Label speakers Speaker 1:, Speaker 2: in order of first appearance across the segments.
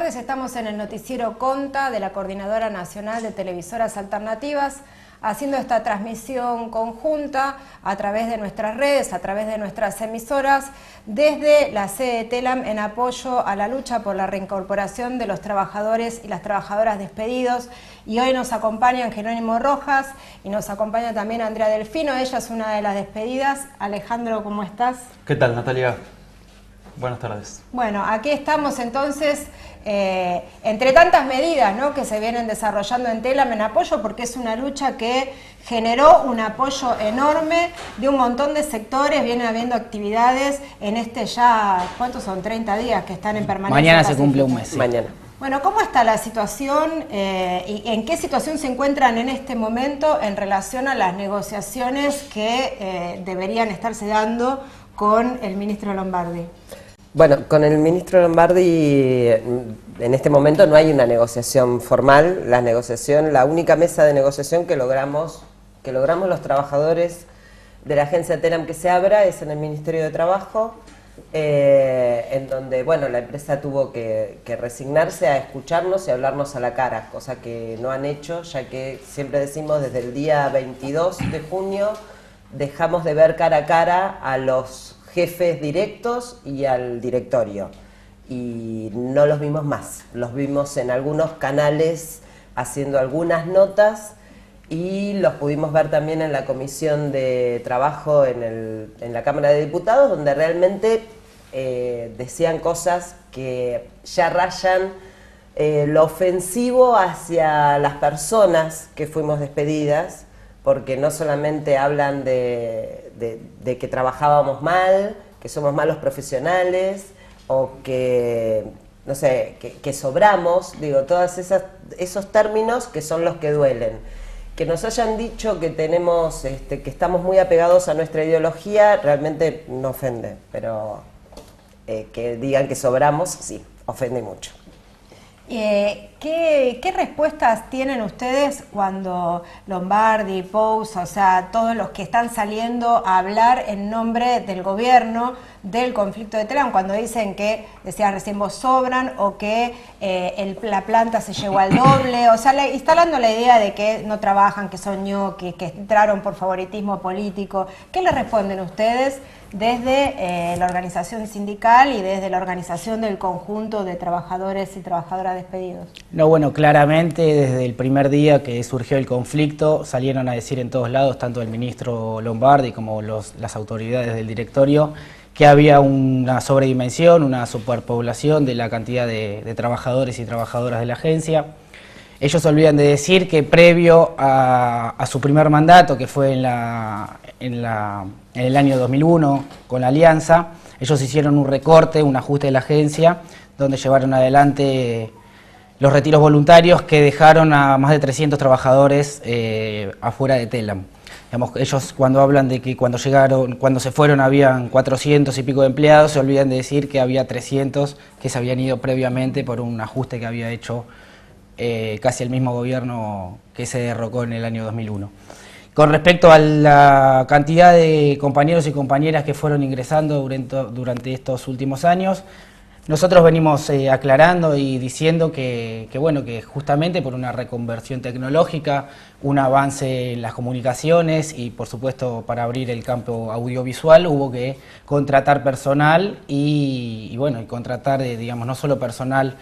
Speaker 1: tardes, estamos en el noticiero Conta de la Coordinadora Nacional de Televisoras Alternativas, haciendo esta transmisión conjunta a través de nuestras redes, a través de nuestras emisoras, desde la sede de TELAM en apoyo a la lucha por la reincorporación de los trabajadores y las trabajadoras despedidos. Y hoy nos acompañan Jerónimo Rojas y nos acompaña también Andrea Delfino, ella es una de las despedidas. Alejandro, ¿cómo estás?
Speaker 2: ¿Qué tal, Natalia? Buenas tardes.
Speaker 1: Bueno, aquí estamos entonces, entre tantas medidas, ¿no?, que se vienen desarrollando en TELAM en apoyo, porque es una lucha que generó un apoyo enorme de un montón de sectores. Viene habiendo actividades en ya, ¿cuántos son? 30 días que están en permanencia.
Speaker 3: Mañana se cumple un mes. Sí.
Speaker 2: Mañana.
Speaker 1: Bueno, ¿cómo está la situación y en qué situación se encuentran en este momento en relación a las negociaciones que deberían estarse dando con el ministro Lombardi?
Speaker 4: Bueno, con el ministro Lombardi en este momento no hay una negociación formal. La única mesa de negociación que logramos los trabajadores de la agencia TELAM que se abra es en el Ministerio de Trabajo, en donde, bueno, la empresa tuvo que resignarse a escucharnos y hablarnos a la cara, cosa que no han hecho, ya que siempre decimos desde el día 22 de junio dejamos de ver cara a cara a los jefes directos y al directorio, y no los vimos más. Los vimos en algunos canales haciendo algunas notas y los pudimos ver también en la Comisión de Trabajo en la Cámara de Diputados, donde realmente decían cosas que ya rayan lo ofensivo hacia las personas que fuimos despedidas, porque no solamente hablan de que trabajábamos mal, que somos malos profesionales, o que, no sé, que sobramos, digo, todos esos términos que son los que duelen. Que nos hayan dicho que tenemos, que estamos muy apegados a nuestra ideología, realmente no ofende, pero que digan que sobramos, sí, ofende mucho.
Speaker 1: ¿Qué respuestas tienen ustedes cuando Lombardi, Pous, o sea, todos los que están saliendo a hablar en nombre del gobierno del conflicto de TELAM, cuando dicen que, decías recién vos, sobran, o que la planta se llegó al doble, o sea, instalando la idea de que no trabajan, que son ñoquis, que entraron por favoritismo político? ¿Qué les responden ustedes desde la organización sindical y desde la organización del conjunto de trabajadores y trabajadoras despedidos?
Speaker 3: No, bueno, claramente desde el primer día que surgió el conflicto salieron a decir en todos lados, tanto el ministro Lombardi como las autoridades del directorio, que había una sobredimensión, una superpoblación de la cantidad de trabajadores y trabajadoras de la agencia. Ellos olvidan de decir que previo a su primer mandato, que fue en el año 2001 con la Alianza, ellos hicieron un recorte, un ajuste de la agencia, donde llevaron adelante los retiros voluntarios que dejaron a más de 300 trabajadores afuera de TELAM. Digamos, ellos cuando hablan de que cuando se fueron habían 400 y pico de empleados, se olvidan de decir que había 300 que se habían ido previamente por un ajuste que había hecho casi el mismo gobierno que se derrocó en el año 2001. Con respecto a la cantidad de compañeros y compañeras que fueron ingresando durante estos últimos años, nosotros venimos aclarando y diciendo que justamente por una reconversión tecnológica, un avance en las comunicaciones y por supuesto para abrir el campo audiovisual hubo que contratar personal y contratar, digamos, no solo personal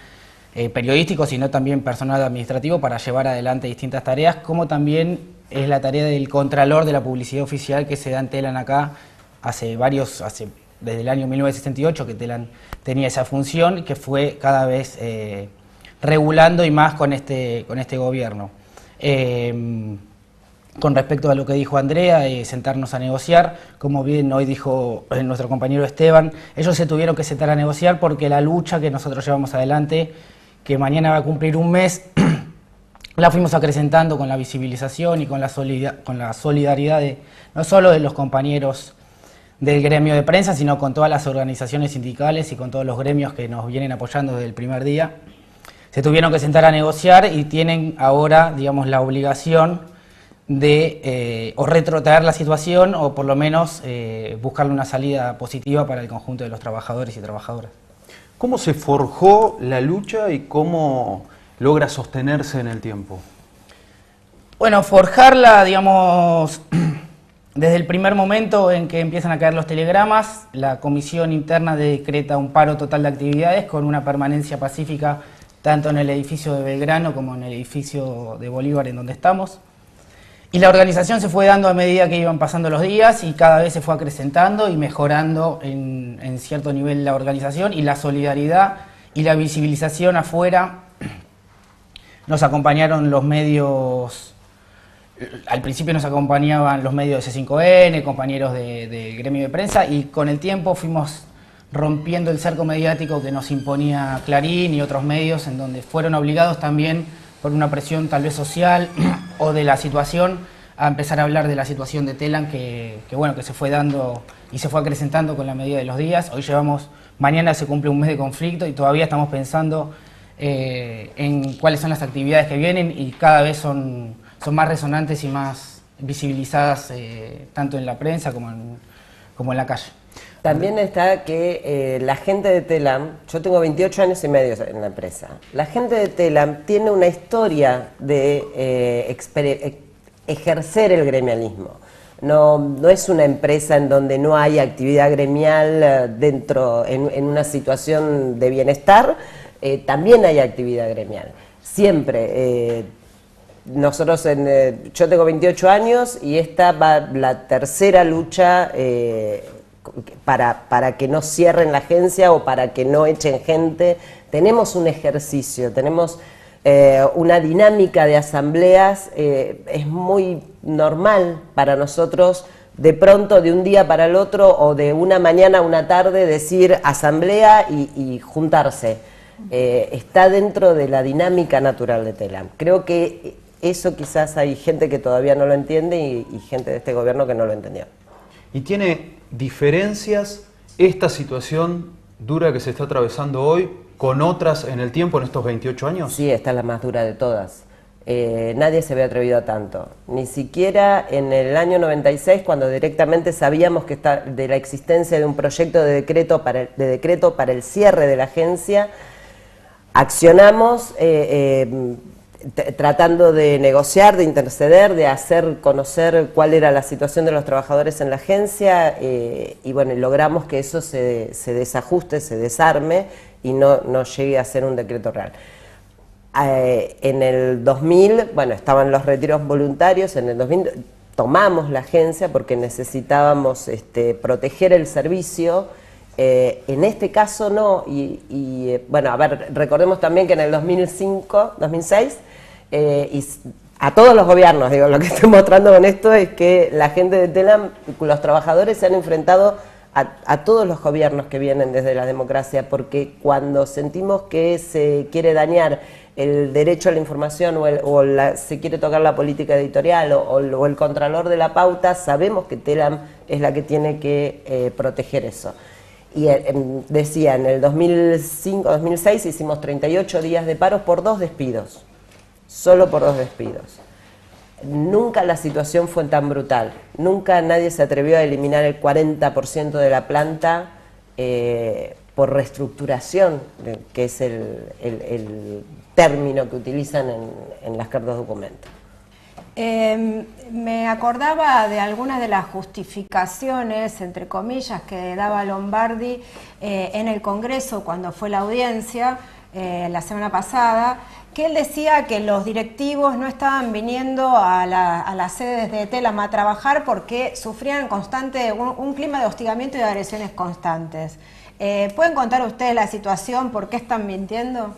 Speaker 3: periodístico, sino también personal administrativo para llevar adelante distintas tareas, como también es la tarea del contralor de la publicidad oficial que se da en TELAM acá desde el año 1968 que TELAM tenía esa función, que fue cada vez regulando y más con este gobierno. Con respecto a lo que dijo Andrea, sentarnos a negociar, como bien hoy dijo nuestro compañero Esteban, ellos se tuvieron que sentar a negociar porque la lucha que nosotros llevamos adelante, que mañana va a cumplir un mes, la fuimos acrecentando con la visibilización y con la solidaridad no solo de los compañeros del gremio de prensa, sino con todas las organizaciones sindicales y con todos los gremios que nos vienen apoyando desde el primer día. Se tuvieron que sentar a negociar y tienen ahora, digamos, la obligación de o retrotraer la situación o por lo menos buscarle una salida positiva para el conjunto de los trabajadores y trabajadoras.
Speaker 2: ¿Cómo se forjó la lucha y cómo logra sostenerse en el tiempo?
Speaker 3: Bueno, forjarla, digamos, desde el primer momento en que empiezan a caer los telegramas, la comisión interna decreta un paro total de actividades con una permanencia pacífica tanto en el edificio de Belgrano como en el edificio de Bolívar en donde estamos. Y la organización se fue dando a medida que iban pasando los días y cada vez se fue acrecentando y mejorando en cierto nivel la organización y la solidaridad y la visibilización afuera. Nos acompañaron los medios, al principio nos acompañaban los medios de C5N, compañeros del gremio de prensa, y con el tiempo fuimos rompiendo el cerco mediático que nos imponía Clarín y otros medios, en donde fueron obligados también por una presión tal vez social o de la situación a empezar a hablar de la situación de Telam que se fue dando y se fue acrecentando con la medida de los días. Hoy mañana se cumple un mes de conflicto y todavía estamos pensando en cuáles son las actividades que vienen y cada vez son más resonantes y más visibilizadas tanto en la prensa como en la calle.
Speaker 4: También está que la gente de Telam, yo tengo 28 años y medio en la empresa, la gente de Telam tiene una historia de ejercer el gremialismo. No es una empresa en donde no hay actividad gremial en una situación de bienestar, también hay actividad gremial. Siempre. Nosotros, yo tengo 28 años y esta va la tercera lucha para que no cierren la agencia o para que no echen gente. Tenemos un ejercicio, tenemos una dinámica de asambleas, es muy normal para nosotros de pronto de un día para el otro o de una mañana a una tarde decir asamblea y juntarse. Está dentro de la dinámica natural de Telam. Creo que eso quizás hay gente que todavía no lo entiende y gente de este gobierno que no lo entendió.
Speaker 2: ¿Y tiene diferencias esta situación dura que se está atravesando hoy con otras en el tiempo, en estos 28 años?
Speaker 4: Sí, esta es la más dura de todas. Nadie se había atrevido a tanto. Ni siquiera en el año 96, cuando directamente sabíamos de la existencia de un proyecto de decreto para el cierre de la agencia, accionamos tratando de negociar, de interceder, de hacer conocer cuál era la situación de los trabajadores en la agencia y bueno, logramos que eso se desajuste, se desarme y no llegue a ser un decreto real. En el 2000, bueno, estaban los retiros voluntarios, en el 2000 tomamos la agencia porque necesitábamos proteger el servicio. En este caso no, bueno, a ver, recordemos también que en el 2006, y a todos los gobiernos, digo, lo que estoy mostrando con esto es que la gente de Telam, los trabajadores se han enfrentado a todos los gobiernos que vienen desde la democracia, porque cuando sentimos que se quiere dañar el derecho a la información se quiere tocar la política editorial o el contralor de la pauta, sabemos que Telam es la que tiene que proteger eso. Y decía, en el 2005-2006 hicimos 38 días de paros por 2 despidos, solo por 2 despidos. Nunca la situación fue tan brutal, nunca nadie se atrevió a eliminar el 40% de la planta por reestructuración, que es el término que utilizan en las cartas de documento.
Speaker 1: Me acordaba de algunas de las justificaciones, entre comillas, que daba Lombardi en el Congreso cuando fue la audiencia la semana pasada, que él decía que los directivos no estaban viniendo a las sedes de Telam a trabajar porque sufrían un clima de hostigamiento y de agresiones constantes. ¿Pueden contar ustedes la situación? ¿Por qué están mintiendo?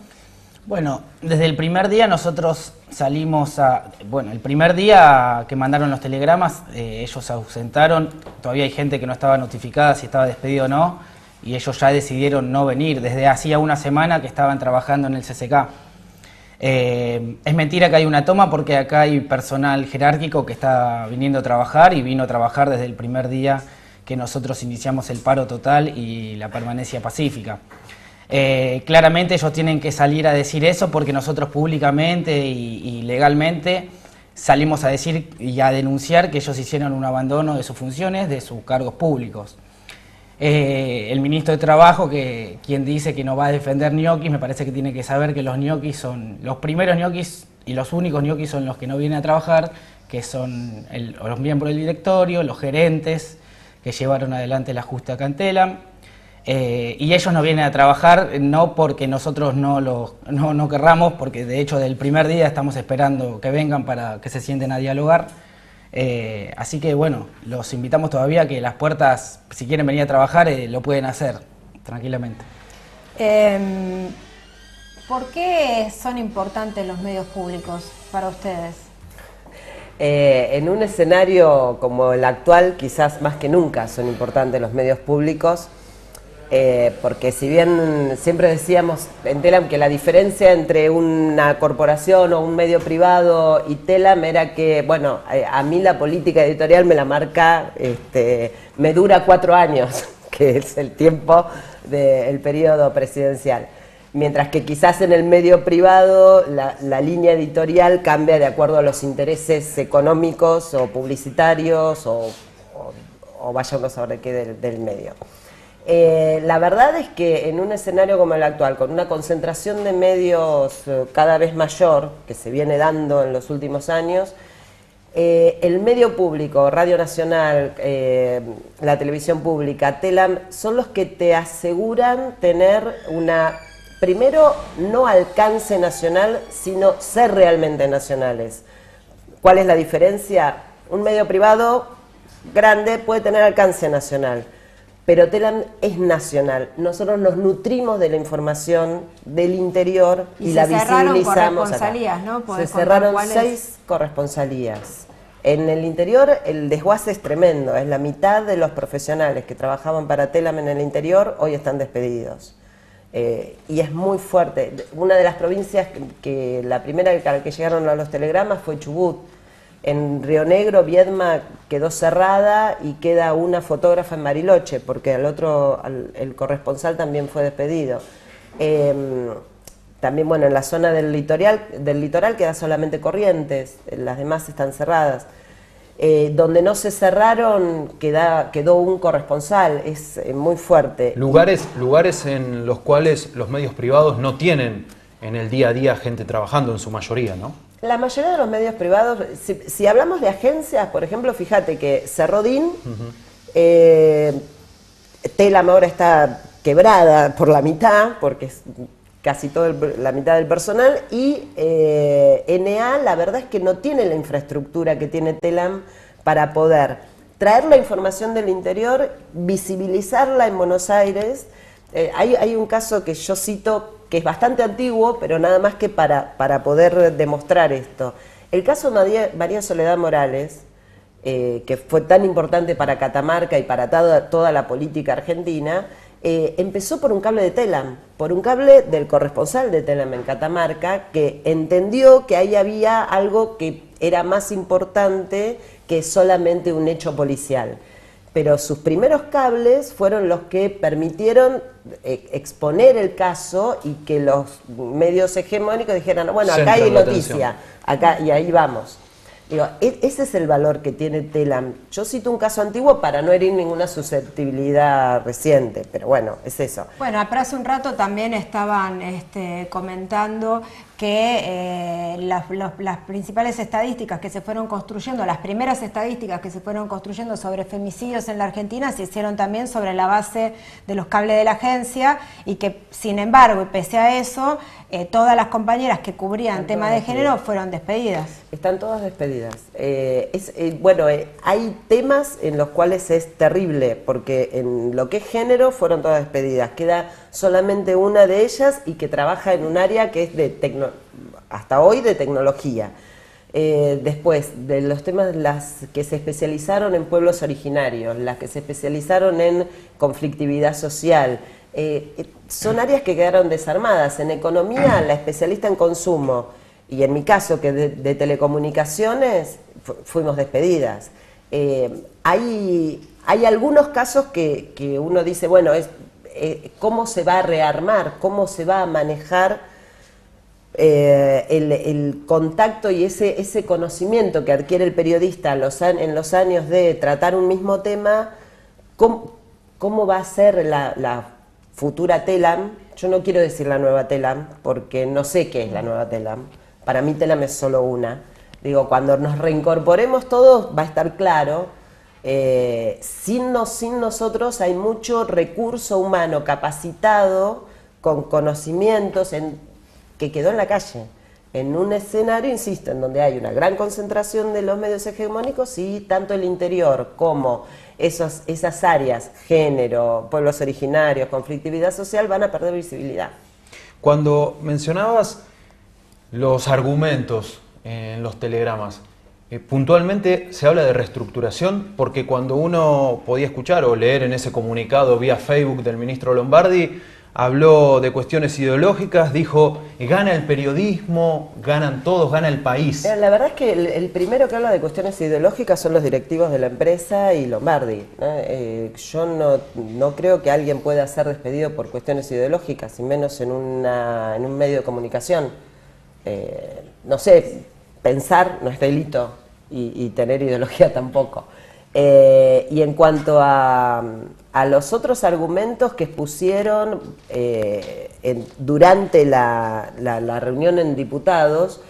Speaker 3: Bueno, desde el primer día nosotros salimos el primer día que mandaron los telegramas, ellos se ausentaron, todavía hay gente que no estaba notificada si estaba despedido o no, y ellos ya decidieron no venir, desde hacía una semana que estaban trabajando en el CCK. Es mentira que hay una toma porque acá hay personal jerárquico que está viniendo a trabajar y vino a trabajar desde el primer día que nosotros iniciamos el paro total y la permanencia pacífica. Claramente ellos tienen que salir a decir eso porque nosotros públicamente y legalmente salimos a decir y a denunciar que ellos hicieron un abandono de sus funciones, de sus cargos públicos. El ministro de Trabajo, quien dice que no va a defender ñoquis, me parece que tiene que saber que los ñoquis son los primeros ñoquis y los únicos ñoquis son los que no vienen a trabajar, que son los miembros del directorio, los gerentes que llevaron adelante el ajuste acá en Telam. Y ellos no vienen a trabajar, no porque nosotros no querramos, porque de hecho del primer día estamos esperando que vengan para que se sienten a dialogar. Así que bueno, los invitamos todavía a que las puertas, si quieren venir a trabajar, lo pueden hacer tranquilamente.
Speaker 1: ¿Por qué son importantes los medios públicos para ustedes?
Speaker 4: En un escenario como el actual, quizás más que nunca son importantes los medios públicos, porque si bien siempre decíamos en Telam que la diferencia entre una corporación o un medio privado y Telam era que, bueno, a mí la política editorial me la marca, me dura 4 años, que es el tiempo del periodo presidencial. Mientras que quizás en el medio privado la línea editorial cambia de acuerdo a los intereses económicos o publicitarios o vaya uno a saber qué del medio. La verdad es que en un escenario como el actual, con una concentración de medios cada vez mayor, que se viene dando en los últimos años, el medio público, Radio Nacional, la televisión pública, Telam, son los que te aseguran tener primero, no alcance nacional, sino ser realmente nacionales. ¿Cuál es la diferencia? Un medio privado grande puede tener alcance nacional, pero Telam es nacional. Nosotros nos nutrimos de la información del interior y la visibilizamos acá.
Speaker 1: ¿No?
Speaker 4: Se cerraron 6 corresponsalías. En el interior el desguace es tremendo, es la mitad de los profesionales que trabajaban para Telam en el interior hoy están despedidos. Y es muy fuerte. Una de las provincias que la primera a la que llegaron a los telegramas fue Chubut. En Río Negro, Viedma quedó cerrada y queda una fotógrafa en Bariloche, porque el corresponsal también fue despedido. También, bueno, en la zona del litoral queda solamente Corrientes, las demás están cerradas. Donde no se cerraron quedó un corresponsal, es muy fuerte.
Speaker 2: Lugares en los cuales los medios privados no tienen en el día a día gente trabajando en su mayoría, ¿no?
Speaker 4: La mayoría de los medios privados, si hablamos de agencias, por ejemplo, fíjate que cerró DIN, Telam ahora está quebrada por la mitad, porque es casi la mitad del personal, y NA la verdad es que no tiene la infraestructura que tiene Telam para poder traer la información del interior, visibilizarla en Buenos Aires. Hay un caso que yo cito que es bastante antiguo, pero nada más que para poder demostrar esto. El caso de María Soledad Morales, que fue tan importante para Catamarca y para toda la política argentina, empezó por un cable de Telam, por un cable del corresponsal de Telam en Catamarca, que entendió que ahí había algo que era más importante que solamente un hecho policial. Pero sus primeros cables fueron los que permitieron exponer el caso y que los medios hegemónicos dijeran, bueno, acá hay noticia, acá y ahí vamos. Digo, ese es el valor que tiene Telam. Yo cito un caso antiguo para no herir ninguna susceptibilidad reciente, pero bueno, es eso.
Speaker 1: Bueno, hace un rato también estaban comentando que las principales estadísticas que se fueron construyendo, las primeras estadísticas que se fueron construyendo sobre femicidios en la Argentina se hicieron también sobre la base de los cables de la agencia y que, sin embargo, y pese a eso, todas las compañeras que cubrían tema de género fueron despedidas.
Speaker 4: Están todas despedidas. Bueno, hay temas en los cuales es terrible, porque en lo que es género fueron todas despedidas. Queda solamente una de ellas y que trabaja en un área que es hasta hoy de tecnología. Después, de los temas, las que se especializaron en pueblos originarios, las que se especializaron en conflictividad social, son áreas que quedaron desarmadas. En economía, la especialista en consumo, y en mi caso, que de telecomunicaciones, fuimos despedidas. Hay algunos casos que uno dice, bueno, ¿cómo se va a rearmar? ¿Cómo se va a manejar el contacto y ese conocimiento que adquiere el periodista en los años de tratar un mismo tema? cómo va a ser la futura TELAM. Yo no quiero decir la nueva TELAM, porque no sé qué es la nueva TELAM. Para mí TELAM es solo una. Digo, cuando nos reincorporemos todos va a estar claro. Sin nosotros hay mucho recurso humano capacitado, con conocimientos, que quedó en la calle. En un escenario, insisto, en donde hay una gran concentración de los medios hegemónicos y tanto el interior como esas áreas, género, pueblos originarios, conflictividad social, van a perder visibilidad.
Speaker 2: Cuando mencionabas los argumentos en los telegramas, puntualmente se habla de reestructuración, porque cuando uno podía escuchar o leer en ese comunicado vía Facebook del ministro Lombardi, habló de cuestiones ideológicas, dijo, gana el periodismo, ganan todos, gana el país.
Speaker 4: La verdad es que el primero que habla de cuestiones ideológicas son los directivos de la empresa y Lombardi, ¿no? Yo no creo que alguien pueda ser despedido por cuestiones ideológicas, y menos en un medio de comunicación. No sé, pensar no es delito y tener ideología tampoco. Y en cuanto a los otros argumentos que expusieron durante la reunión en diputados,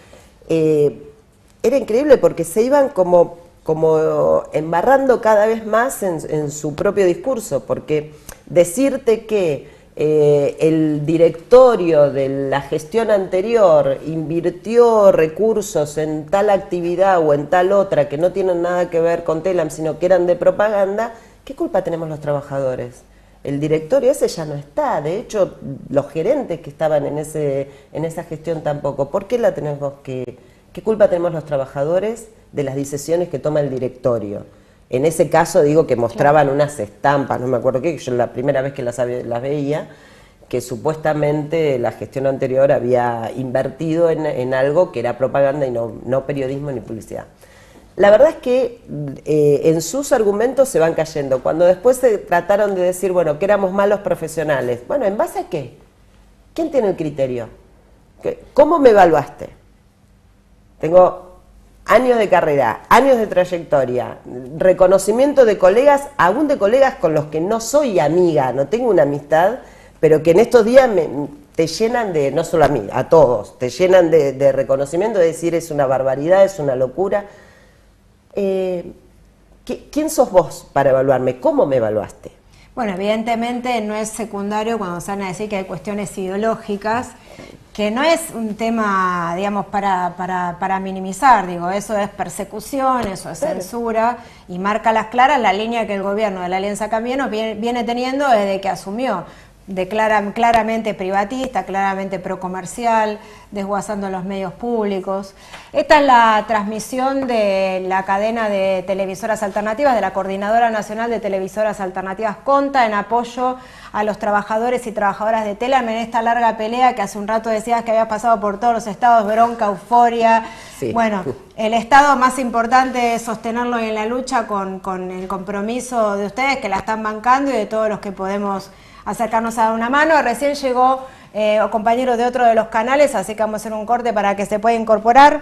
Speaker 4: era increíble porque se iban como embarrando cada vez más en su propio discurso, porque decirte que el directorio de la gestión anterior invirtió recursos en tal actividad o en tal otra que no tienen nada que ver con TELAM, sino que eran de propaganda, ¿qué culpa tenemos los trabajadores? El directorio ese ya no está, de hecho los gerentes que estaban en esa gestión tampoco. ¿Por qué la tenemos qué culpa tenemos los trabajadores de las decisiones que toma el directorio? En ese caso digo que mostraban unas estampas, no me acuerdo qué, yo la primera vez que las veía, que supuestamente la gestión anterior había invertido en algo que era propaganda y no periodismo ni publicidad. La verdad es que en sus argumentos se van cayendo. Cuando después se trataron de decir, bueno, que éramos malos profesionales, bueno, ¿en base a qué? ¿Quién tiene el criterio? ¿Cómo me evaluaste? Tengo años de carrera, años de trayectoria, reconocimiento de colegas, aún de colegas con los que no soy amiga, no tengo una amistad, pero que en estos días te llenan de, no solo a mí, a todos, te llenan de reconocimiento, de decir es una barbaridad, es una locura. ¿Quién sos vos para evaluarme? ¿Cómo me evaluaste?
Speaker 1: Bueno, evidentemente no es secundario cuando se van a decir que hay cuestiones ideológicas, que no es un tema, digamos, para minimizar, digo, eso es persecución, eso es censura, y marca las claras la línea que el gobierno de la Alianza Cambiemos viene teniendo desde que asumió. Claramente privatista, claramente procomercial, desguazando los medios públicos. Esta es la transmisión de la cadena de televisoras alternativas, de la Coordinadora Nacional de Televisoras Alternativas CONTA, en apoyo a los trabajadores y trabajadoras de TELAM en esta larga pelea que hace un rato decías que había pasado por todos los estados, bronca, euforia. Sí. Bueno, el estado más importante es sostenerlo en la lucha con el compromiso de ustedes que la están bancando y de todos los que podemos acercarnos a dar una mano. Recién llegó compañero de otro de los canales, así que vamos a hacer un corte para que se pueda incorporar.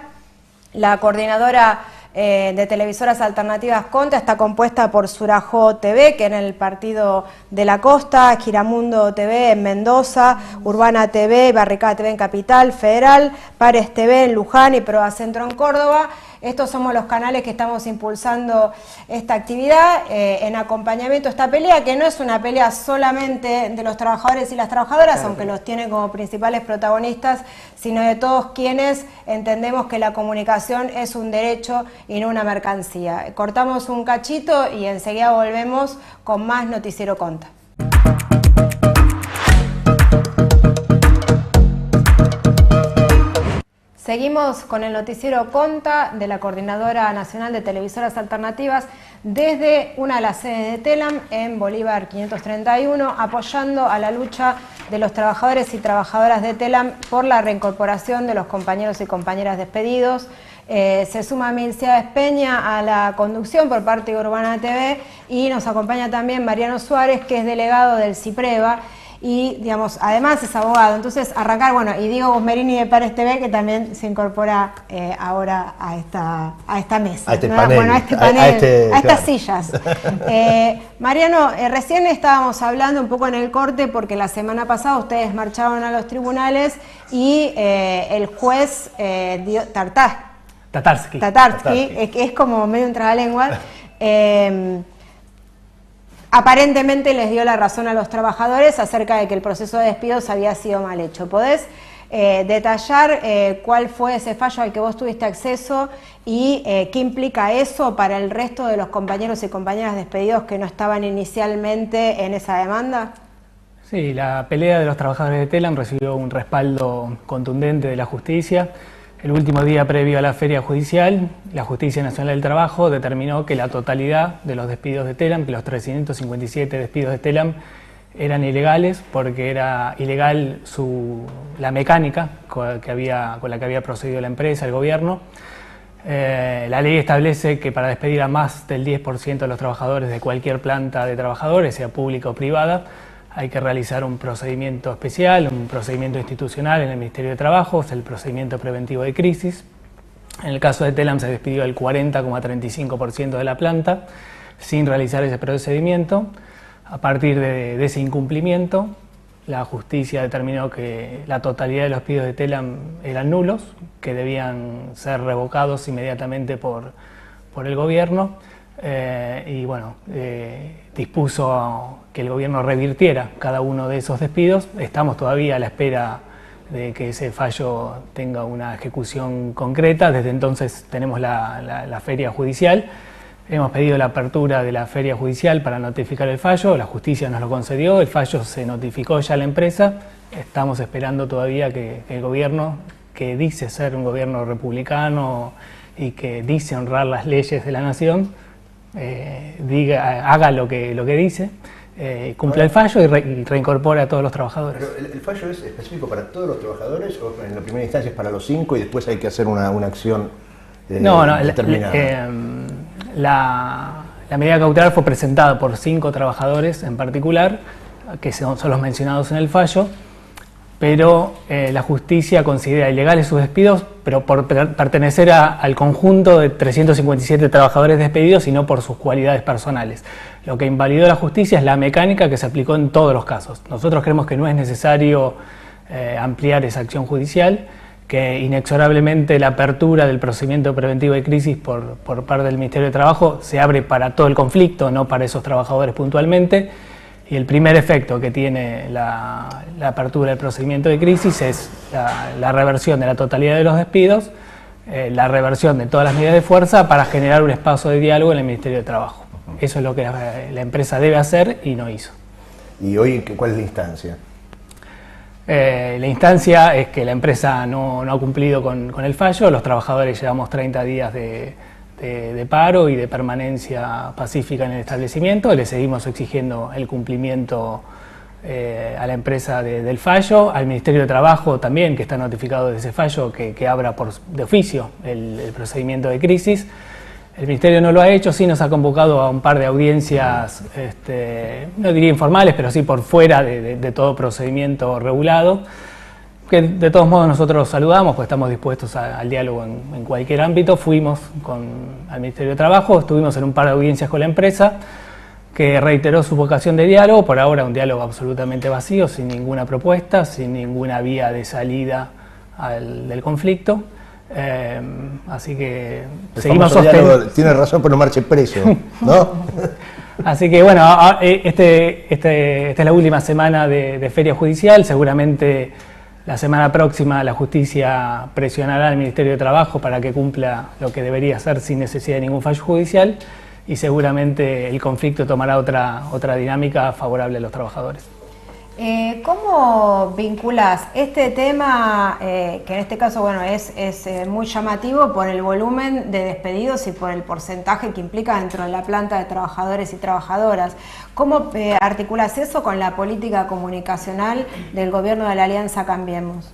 Speaker 1: La coordinadora de televisoras alternativas CONTA está compuesta por Surajó TV, que en el Partido de la Costa, Giramundo TV en Mendoza, Urbana TV, Barricada TV en Capital Federal, Pares TV en Luján y Proa Centro en Córdoba. Estos somos los canales que estamos impulsando esta actividad en acompañamiento a esta pelea, que no es una pelea solamente de los trabajadores y las trabajadoras, claro, aunque los tienen como principales protagonistas, sino de todos quienes entendemos que la comunicación es un derecho y no una mercancía. Cortamos un cachito y enseguida volvemos con más Noticiero CONTA. Seguimos con el Noticiero CONTA de la Coordinadora Nacional de Televisoras Alternativas desde una de las sedes de TELAM en Bolívar 531, apoyando a la lucha de los trabajadores y trabajadoras de TELAM por la reincorporación de los compañeros y compañeras despedidos. Se suma Milcia Peña a la conducción por parte de Urbana TV y nos acompaña también Mariano Suárez, que es delegado del CIPREVA. y, digamos, además es abogado. Entonces, arrancar, bueno, y Diego Gusmerini de Pares TV, que también se incorpora ahora a esta mesa.
Speaker 5: A este panel.
Speaker 1: Bueno, a estas
Speaker 5: claro.
Speaker 1: sillas. Mariano, recién estábamos hablando un poco en el corte, porque la semana pasada ustedes marcharon a los tribunales y el juez Tatarsky, que es como medio un trabalengua, aparentemente les dio la razón a los trabajadores acerca de que el proceso de despidos había sido mal hecho. ¿Podés detallar cuál fue ese fallo al que vos tuviste acceso y qué implica eso para el resto de los compañeros y compañeras despedidos que no estaban inicialmente en esa demanda?
Speaker 6: Sí, la pelea de los trabajadores de Telam recibió un respaldo contundente de la justicia. El último día previo a la feria judicial, la Justicia Nacional del Trabajo determinó que la totalidad de los despidos de Telam, que los 357 despidos de Telam, eran ilegales porque era ilegal la mecánica con la que había procedido la empresa, el gobierno. La ley establece que para despedir a más del 10% de los trabajadores de cualquier planta de trabajadores, sea pública o privada, hay que realizar un procedimiento especial, un procedimiento institucional en el Ministerio de Trabajo, es el procedimiento preventivo de crisis. En el caso de Telam se despidió el 40,35% de la planta sin realizar ese procedimiento. A partir de ese incumplimiento, la justicia determinó que la totalidad de los despidos de Telam eran nulos, que debían ser revocados inmediatamente por el gobierno. Y bueno, dispuso que el gobierno revirtiera cada uno de esos despidos. Estamos todavía a la espera de que ese fallo tenga una ejecución concreta. Desde entonces tenemos la feria judicial. Hemos pedido la apertura de la feria judicial para notificar el fallo. La justicia nos lo concedió, el fallo se notificó ya a la empresa. Estamos esperando todavía que el gobierno, que dice ser un gobierno republicano y que dice honrar las leyes de la nación, haga lo que dice, cumpla el fallo y reincorpore a todos los trabajadores.
Speaker 5: ¿Pero el fallo es específico para todos los trabajadores o en la primera instancia es para los 5 y después hay que hacer una acción determinada? La medida cautelar fue presentada por 5 trabajadores en particular, que son los mencionados en el fallo, pero la justicia considera ilegales sus despidos, pero por pertenecer al conjunto de 357 trabajadores despedidos y no por sus cualidades personales. Lo que invalidó la justicia es la mecánica que se aplicó en todos los casos. Nosotros creemos que no es necesario ampliar esa acción judicial, que inexorablemente la apertura del procedimiento preventivo de crisis por parte del Ministerio de Trabajo se abre para todo el conflicto, no para esos trabajadores puntualmente. Y el primer efecto que tiene la apertura del procedimiento de crisis es la reversión de la totalidad de los despidos, la reversión de todas las medidas de fuerza para generar un espacio de diálogo en el Ministerio de Trabajo. Eso es lo que la empresa debe hacer y no hizo. ¿Y hoy cuál es la instancia?
Speaker 6: La instancia es que la empresa no ha cumplido con el fallo. Los trabajadores llevamos 30 días de paro y de permanencia pacífica en el establecimiento. Le seguimos exigiendo el cumplimiento a la empresa del fallo, al Ministerio de Trabajo también, que está notificado de ese fallo, que abra de oficio el procedimiento de crisis. El Ministerio no lo ha hecho, sí nos ha convocado a un par de audiencias, no diría informales, pero sí por fuera de todo procedimiento regulado, que de todos modos nosotros saludamos, pues estamos dispuestos al diálogo en cualquier ámbito. Fuimos al Ministerio de Trabajo, estuvimos en un par de audiencias con la empresa, que reiteró su vocación de diálogo, por ahora un diálogo absolutamente vacío, sin ninguna propuesta, sin ninguna vía de salida del conflicto. Así que seguimos sosteniendo.
Speaker 5: Tiene razón, pero no marche preso, ¿no?
Speaker 6: Así que bueno, esta es la última semana de feria judicial. Seguramente la semana próxima la justicia presionará al Ministerio de Trabajo para que cumpla lo que debería hacer sin necesidad de ningún fallo judicial, y seguramente el conflicto tomará otra dinámica favorable a los trabajadores.
Speaker 1: ¿Cómo vinculás este tema, que en este caso bueno, es muy llamativo por el volumen de despedidos y por el porcentaje que implica dentro de la planta de trabajadores y trabajadoras? ¿Cómo articulás eso con la política comunicacional del gobierno de la Alianza Cambiemos?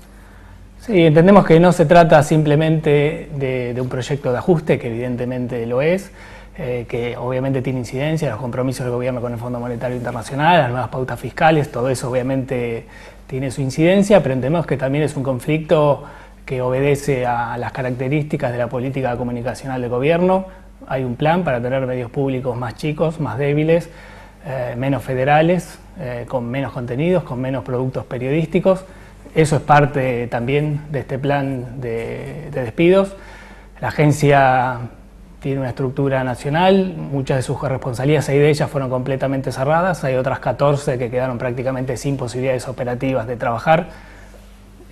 Speaker 6: Sí, entendemos que no se trata simplemente de un proyecto de ajuste, que evidentemente lo es,
Speaker 5: que obviamente tiene incidencia, los compromisos del gobierno con el Fondo Monetario Internacional, las nuevas pautas fiscales, todo eso obviamente tiene su incidencia, pero entendemos que también es un conflicto que obedece a las características de la política comunicacional del gobierno. Hay un plan para tener medios públicos más chicos, más débiles, menos federales, con menos contenidos, con menos productos periodísticos. Eso es parte también de este plan de despidos. La agencia tiene una estructura nacional, muchas de sus responsabilidades, 6 de ellas fueron completamente cerradas, hay otras 14 que quedaron prácticamente sin posibilidades operativas de trabajar.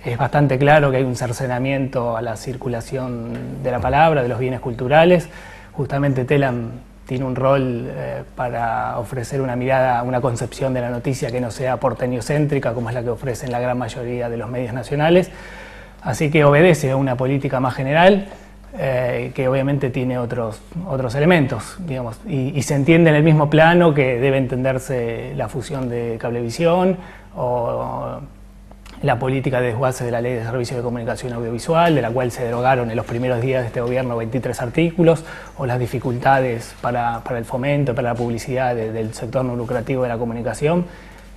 Speaker 5: Es bastante claro que hay un cercenamiento a la circulación de la palabra, de los bienes culturales. Justamente Telam tiene un rol para ofrecer una mirada, una concepción de la noticia que no sea porteñocéntrica, como es la que ofrecen la gran mayoría de los medios nacionales. Así que obedece a una política más general, que obviamente tiene otros elementos, digamos, y se entiende en el mismo plano que debe entenderse la fusión de Cablevisión o la política de desguace de la Ley de Servicios de Comunicación Audiovisual, de la cual se derogaron en los primeros días de este gobierno 23 artículos, o las dificultades para el fomento, para la publicidad del sector no lucrativo de la comunicación.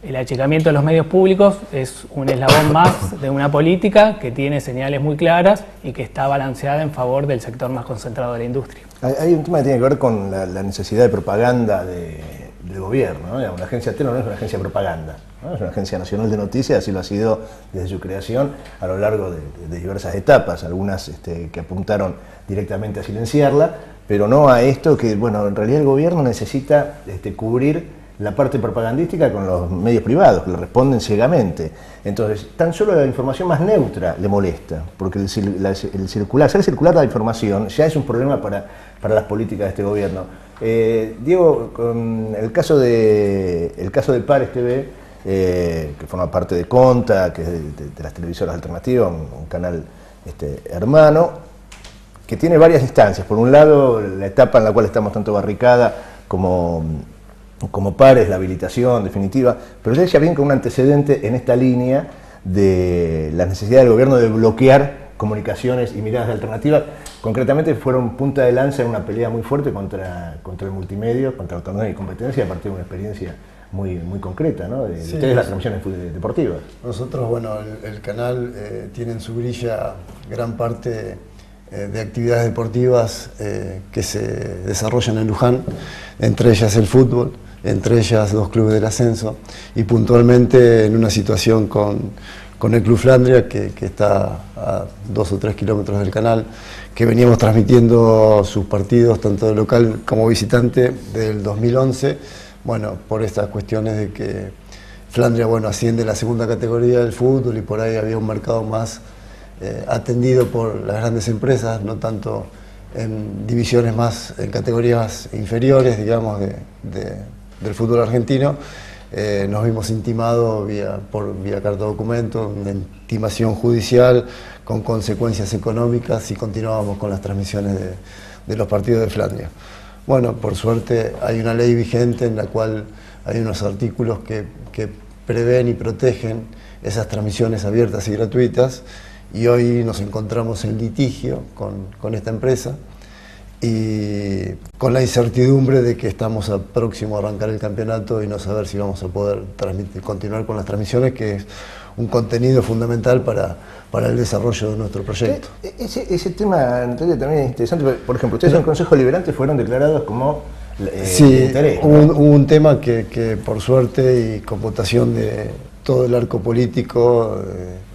Speaker 5: El achicamiento de los medios públicos es un eslabón más de una política que tiene señales muy claras y que está balanceada en favor del sector más concentrado de la industria.
Speaker 7: Hay un tema que tiene que ver con la necesidad de propaganda del gobierno, ¿no? La agencia Telam no es una agencia de propaganda, ¿no? Es una agencia nacional de noticias, así lo ha sido desde su creación a lo largo de diversas etapas, algunas que apuntaron directamente a silenciarla, pero no a esto que, bueno, en realidad el gobierno necesita cubrir la parte propagandística con los medios privados, que le responden ciegamente. Entonces, tan solo la información más neutra le molesta, porque hacer circular la información ya es un problema para las políticas de este gobierno. Diego, con el caso de Pares TV, que forma parte de Conta, que es de las televisoras alternativas, un canal hermano, que tiene varias instancias. Por un lado, la etapa en la cual estamos tanto Barricada como Pares, la habilitación definitiva, pero ya viene con un antecedente en esta línea de la necesidad del gobierno de bloquear comunicaciones y miradas alternativas. Concretamente fueron punta de lanza en una pelea muy fuerte contra el multimedio, contra la autonomía y competencia, a partir de una experiencia muy concreta, ¿no? De ustedes las transmisiones deportivas.
Speaker 8: Nosotros, bueno, el canal tiene en su grilla gran parte de actividades deportivas que se desarrollan en Luján, entre ellas el fútbol, entre ellas 2 clubes del ascenso, y puntualmente en una situación con el Club Flandria, que está a 2 o 3 kilómetros del canal, que veníamos transmitiendo sus partidos tanto de local como visitante del 2011, bueno, por estas cuestiones de que Flandria, bueno, asciende a la segunda categoría del fútbol y por ahí había un mercado más atendido por las grandes empresas, no tanto en divisiones más, en categorías inferiores, digamos, del fútbol argentino. Nos vimos intimados vía carta documento, una intimación judicial con consecuencias económicas y continuábamos con las transmisiones de los partidos de Flandria. Bueno, por suerte hay una ley vigente en la cual hay unos artículos que prevén y protegen esas transmisiones abiertas y gratuitas, y hoy nos encontramos en litigio con esta empresa y con la incertidumbre de que estamos próximo a arrancar el campeonato y no saber si vamos a poder continuar con las transmisiones, que es un contenido fundamental para el desarrollo de nuestro proyecto.
Speaker 7: Ese tema, Natalia, también es interesante. Por ejemplo, ustedes en el Consejo Deliberante fueron declarados como
Speaker 8: sí,
Speaker 7: de interés, ¿no?
Speaker 8: Hubo un tema que por suerte y con votación de todo el arco político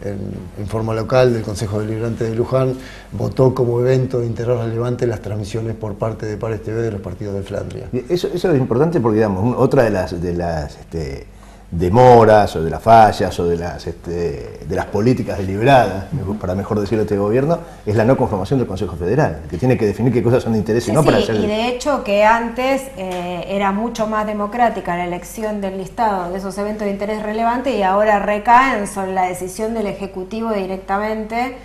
Speaker 8: en forma local del Consejo Deliberante de Luján votó como evento de interés relevante las transmisiones por parte de Pares TV de los partidos de Flandria.
Speaker 7: Eso es importante porque, digamos, otra de las demoras o de las fallas o de las políticas deliberadas, para mejor decirlo, este gobierno, es la no conformación del Consejo Federal, que tiene que definir qué cosas son de interés y no para hacer...
Speaker 1: Y de hecho que antes era mucho más democrática la elección del listado de esos eventos de interés relevante y ahora recaen sobre la decisión del Ejecutivo directamente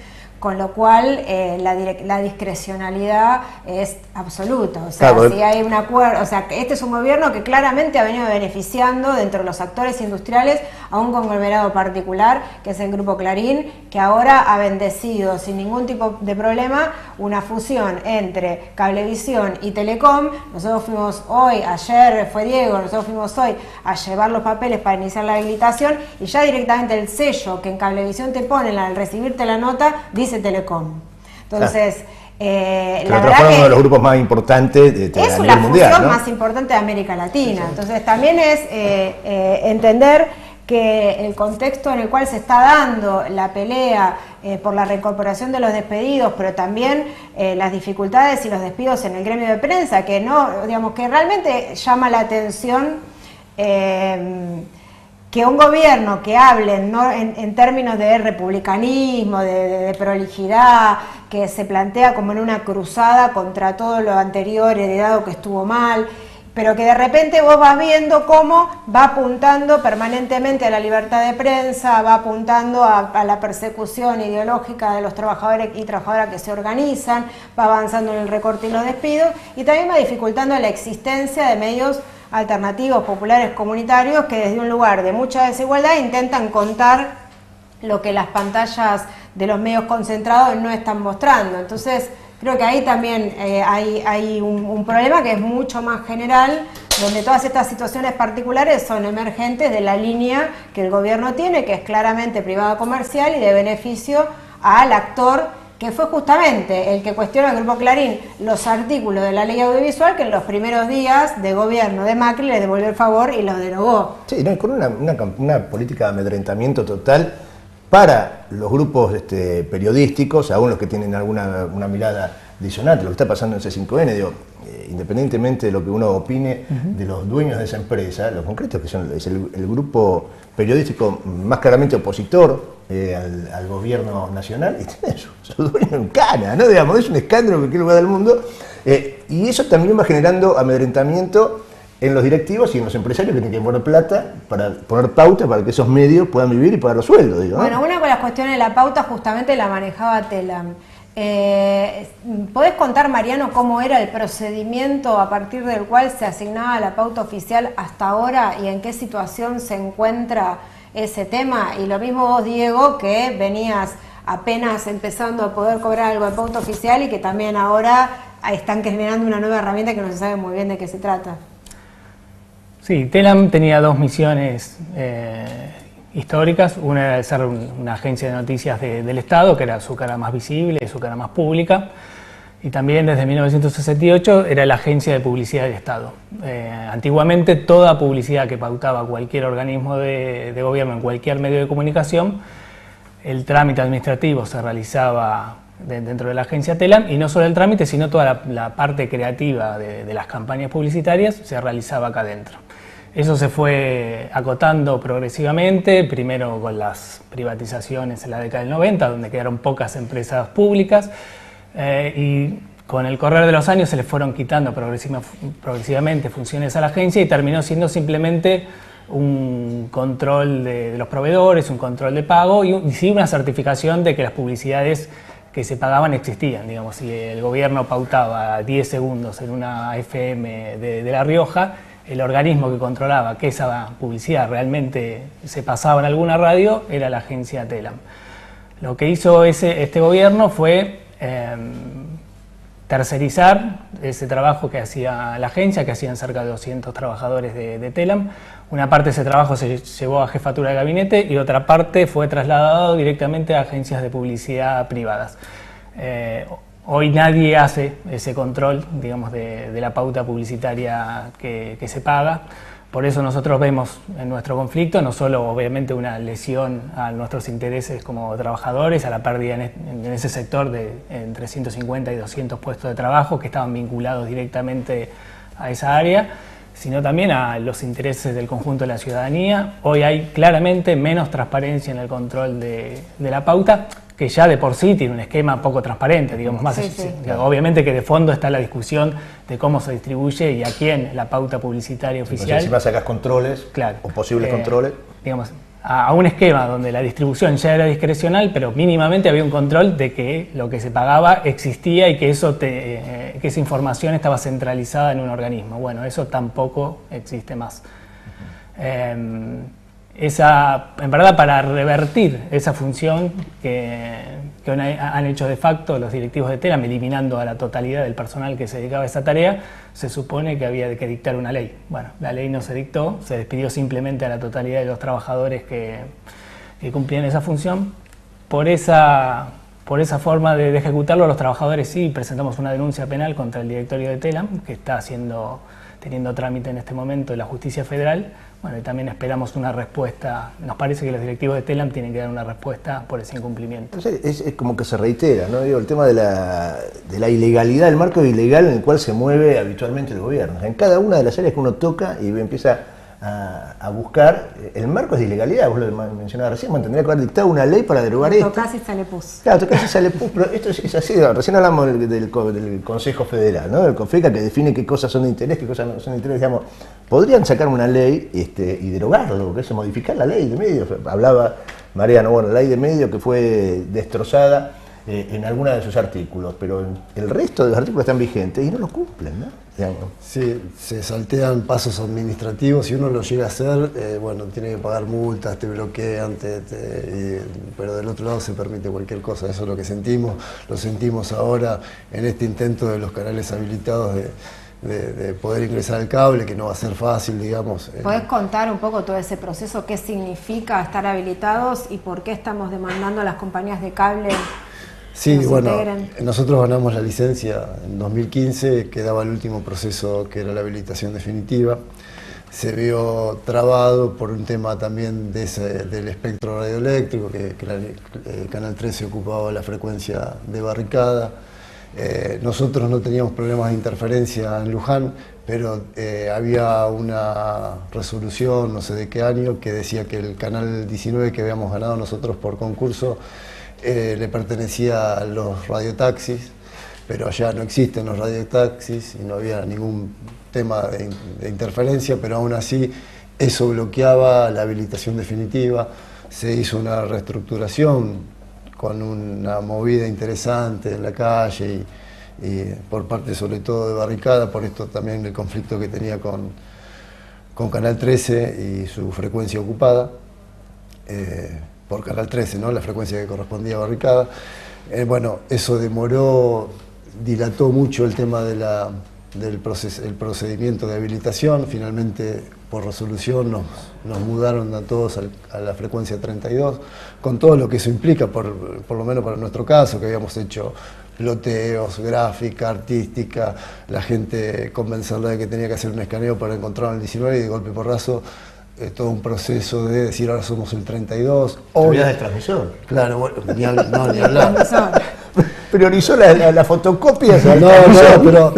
Speaker 1: con lo cual la discrecionalidad es absoluta. O sea,
Speaker 7: claro,
Speaker 1: si hay un acuerdo, o sea, este es un gobierno que claramente ha venido beneficiando dentro de los actores industriales a un conglomerado particular, que es el Grupo Clarín, que ahora ha bendecido sin ningún tipo de problema una fusión entre Cablevisión y Telecom. Nosotros fuimos hoy, ayer fue Diego, nosotros fuimos hoy a llevar los papeles para iniciar la habilitación y ya directamente el sello que en Cablevisión te ponen al recibirte la nota dice Telecom. Entonces,
Speaker 7: la verdad que uno de los grupos más importantes
Speaker 1: es
Speaker 7: a
Speaker 1: la
Speaker 7: nivel mundial,
Speaker 1: fusión
Speaker 7: ¿no?
Speaker 1: más importante de América Latina. Entonces también es entender que el contexto en el cual se está dando la pelea por la reincorporación de los despedidos, pero también las dificultades y los despidos en el gremio de prensa, que no, digamos, que realmente llama la atención que un gobierno que hable ¿no? en términos de republicanismo, de prolijidad, que se plantea como en una cruzada contra todo lo anterior heredado que estuvo mal, pero que de repente vos vas viendo cómo va apuntando permanentemente a la libertad de prensa, va apuntando a la persecución ideológica de los trabajadores y trabajadoras que se organizan, va avanzando en el recorte y los despidos, y también va dificultando la existencia de medios alternativos, populares, comunitarios, que desde un lugar de mucha desigualdad intentan contar lo que las pantallas de los medios concentrados no están mostrando. Entonces, creo que ahí también hay un problema que es mucho más general, donde todas estas situaciones particulares son emergentes de la línea que el gobierno tiene, que es claramente privada comercial y de beneficio al actor que fue justamente el que cuestiona al Grupo Clarín los artículos de la ley audiovisual que en los primeros días de gobierno de Macri le devolvió el favor y los derogó.
Speaker 7: Sí, no, con una política de amedrentamiento total para los grupos periodísticos, aún los que tienen una mirada disonante, lo que está pasando en C5N, digo, independientemente de lo que uno opine de los dueños de esa empresa, los concretos que es el grupo periodístico más claramente opositor al gobierno nacional, y tiene su dueño en cana, ¿no? Digamos, es un escándalo en cualquier lugar del mundo, y eso también va generando amedrentamiento en los directivos y en los empresarios que tienen que poner plata para poner pauta para que esos medios puedan vivir y pagar los sueldos, digo, ¿no?
Speaker 1: Bueno, una de las cuestiones de la pauta justamente la manejaba Telam. ¿Podés contar, Mariano, cómo era el procedimiento a partir del cual se asignaba la pauta oficial hasta ahora y en qué situación se encuentra ese tema? Y lo mismo vos, Diego, que venías apenas empezando a poder cobrar algo de pauta oficial y que también ahora están generando una nueva herramienta que no se sabe muy bien de qué se trata.
Speaker 5: Sí, Telam tenía dos misiones históricas. Una era de ser una agencia de noticias del Estado, que era su cara más visible, su cara más pública, y también desde 1968 era la agencia de publicidad del Estado. Antiguamente toda publicidad que pautaba cualquier organismo de gobierno en cualquier medio de comunicación, el trámite administrativo se realizaba dentro de la agencia Telam, y no solo el trámite, sino toda la parte creativa de las campañas publicitarias se realizaba acá adentro. Eso se fue acotando progresivamente, primero con las privatizaciones en la década del 90, donde quedaron pocas empresas públicas, y con el correr de los años se le fueron quitando progresivamente funciones a la agencia y terminó siendo simplemente un control de los proveedores, un control de pago y sí una certificación de que las publicidades que se pagaban existían. Digamos, si el gobierno pautaba 10 segundos en una FM de La Rioja, el organismo que controlaba que esa publicidad realmente se pasaba en alguna radio era la agencia Telam. Lo que hizo este gobierno fue tercerizar ese trabajo que hacía la agencia, que hacían cerca de 200 trabajadores de Telam. Una parte de ese trabajo se llevó a jefatura de gabinete y otra parte fue trasladado directamente a agencias de publicidad privadas. Hoy nadie hace ese control, digamos, de la pauta publicitaria que se paga. Por eso nosotros vemos en nuestro conflicto no solo obviamente una lesión a nuestros intereses como trabajadores, a la pérdida en ese sector de entre 150 y 200 puestos de trabajo que estaban vinculados directamente a esa área, sino también a los intereses del conjunto de la ciudadanía. Hoy hay claramente menos transparencia en el control de la pauta, que ya de por sí tiene un esquema poco transparente, digamos, más. Sí. Obviamente que de fondo está la discusión de cómo se distribuye y a quién la pauta publicitaria oficial.
Speaker 7: Si encima sacas controles,
Speaker 5: claro,
Speaker 7: o posibles controles.
Speaker 5: Digamos, a un esquema donde la distribución ya era discrecional, pero mínimamente había un control de que lo que se pagaba existía y que que esa información estaba centralizada en un organismo. Bueno, eso tampoco existe más. En verdad, para revertir esa función que han hecho de facto los directivos de Telam, eliminando a la totalidad del personal que se dedicaba a esa tarea, se supone que había que dictar una ley. Bueno, la ley no se dictó, se despidió simplemente a la totalidad de los trabajadores que cumplían esa función. Por esa forma de ejecutarlo, los trabajadores sí presentamos una denuncia penal contra el directorio de Telam, que está teniendo trámite en este momento en la Justicia Federal. Bueno, y también esperamos una respuesta. Nos parece que los directivos de Telam tienen que dar una respuesta por ese incumplimiento.
Speaker 7: Entonces, es como que se reitera, ¿no? Digo, el tema de la ilegalidad, el marco ilegal en el cual se mueve habitualmente el gobierno. En cada una de las áreas que uno toca y empieza a buscar, el marco es de ilegalidad, vos lo mencionabas recién, tendría que haber dictado una ley para derogar esto.
Speaker 1: Tocás y sale pus.
Speaker 7: Claro, tocás y sale pus, pero esto es así, recién hablamos del Consejo Federal, ¿no? Del CONFECA, que define qué cosas son de interés, qué cosas no son de interés, digamos. Podrían sacar una ley y derogarlo, que es modificar la ley de medios. Hablaba Mariano, bueno, la ley de medios que fue destrozada en algunos de sus artículos, pero el resto de los artículos están vigentes y no los cumplen, ¿no? Digamos.
Speaker 8: Sí, se saltean pasos administrativos. Si uno lo llega a hacer, bueno, tiene que pagar multas, te bloquean, pero del otro lado se permite cualquier cosa. Eso es lo que sentimos, lo sentimos ahora en este intento de los canales habilitados de poder ingresar al cable, que no va a ser fácil, digamos.
Speaker 1: ¿Podés contar un poco todo ese proceso? ¿Qué significa estar habilitados y por qué estamos demandando a las compañías de cable?
Speaker 8: Sí, bueno, nosotros ganamos la licencia en 2015, quedaba el último proceso que era la habilitación definitiva. Se vio trabado por un tema también del espectro radioeléctrico, que Canal 13 ocupaba la frecuencia de barricada. Nosotros no teníamos problemas de interferencia en Luján, pero había una resolución, no sé de qué año, que decía que el canal 19 que habíamos ganado nosotros por concurso le pertenecía a los radiotaxis, pero allá no existen los radiotaxis y no había ningún tema de interferencia, pero aún así eso bloqueaba la habilitación definitiva. Se hizo una reestructuración con una movida interesante en la calle y por parte sobre todo de Barricada, por esto también el conflicto que tenía con Canal 13 y su frecuencia ocupada. Por Canal 13, ¿no? La frecuencia que correspondía a Barricada. Bueno, eso dilató mucho el tema del procedimiento de habilitación. Finalmente, por resolución, nos mudaron a todos a la frecuencia 32, con todo lo que eso implica, por lo menos para nuestro caso, que habíamos hecho ploteos, gráfica, artística, la gente convencerla de que tenía que hacer un escaneo para encontrar el 19 y de golpe porrazo todo un proceso de decir ahora somos el 32.
Speaker 7: ¿Olvidas del transmisor?
Speaker 8: Claro, bueno, ni hablar.
Speaker 7: ¿Priorizó la fotocopia?
Speaker 8: No, pero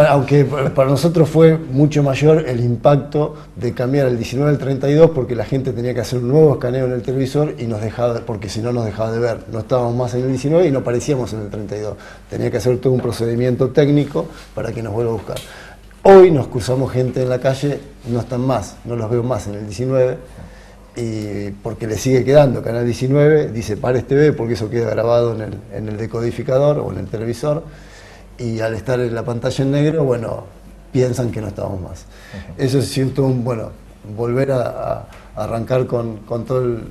Speaker 8: aunque para nosotros fue mucho mayor el impacto de cambiar el 19 al 32 porque la gente tenía que hacer un nuevo escaneo en el televisor y nos dejaba, porque si no nos dejaba de ver. No estábamos más en el 19 y no aparecíamos en el 32. Tenía que hacer todo un procedimiento técnico para que nos vuelva a buscar. Hoy nos cruzamos gente en la calle, no están más, no los veo más en el 19, y porque le sigue quedando Canal 19, dice Pares TV, porque eso queda grabado en el decodificador o en el televisor, y al estar en la pantalla en negro, bueno, piensan que no estamos más. Eso es cierto, volver a arrancar con todo el